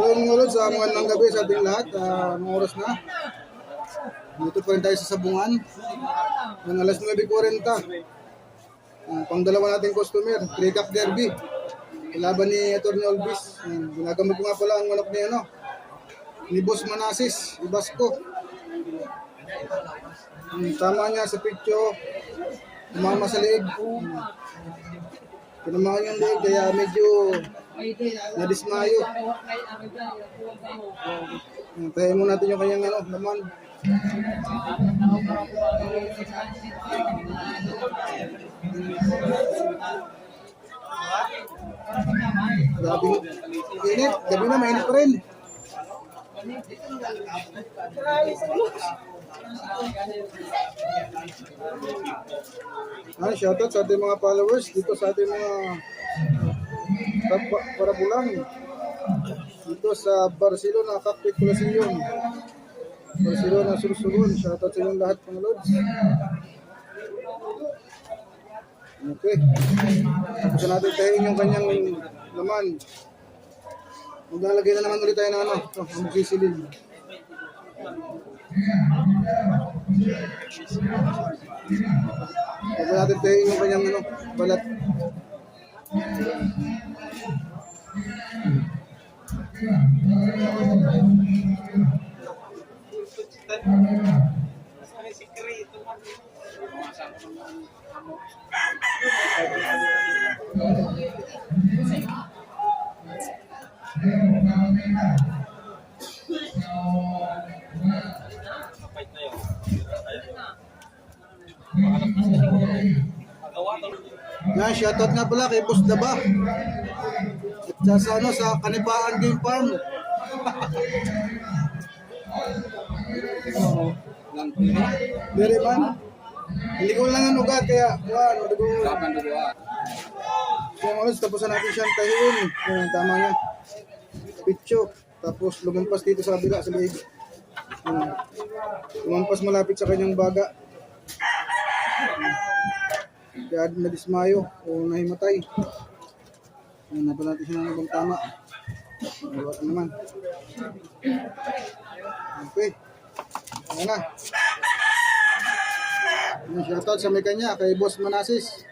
So yung mga lods, magandang gabi sa ating lahat. Mga oras na. Dito pa rin tayo sa Sabungan. Ng alas 9:40. Pang dalawa nating customer, 3-cup derby. Laban ni Atty. Olvis. Ginagamot ko nga pala ang manok ni ni Boss Manasis, Ibasco. Tama niya sa picture. Tumama sa leeg. Tinamaan yung leeg kaya medyo nadismayo. Tayo mo natin yung kanyang laman. Grabe init, gabi na mainit pa rin. Shoutout sa ating mga followers dito sa ating mga parabulang dito sa Barcelona, Cockpit Coliseum, Barcelona, Sursugun. Shoutout sa inyong lahat mga lods. Okay, tapos natin tayo yung kanyang laman. Maglalagay na naman ulit tayo ng ang magsisilid. Tapos natin tayo yung kanyang balat. Yan, shoutout nga pala kay Boss Daba. At sa Kanipaan Game Farm. Dere man. Hindi ko lang ang ugat kaya kaya malos tapos natin siyang tahiin. Tama niya. Pitcho. Tapos lumampas dito sa kabila sa leeg. Lumampas malapit sa kanyang baga. Kaya nadismayo o nahimatay. Napan natin siya ng ibang tama. Wala naman. Okay. Ayan na. Shoutout sa may kanya kay Boss Manasis.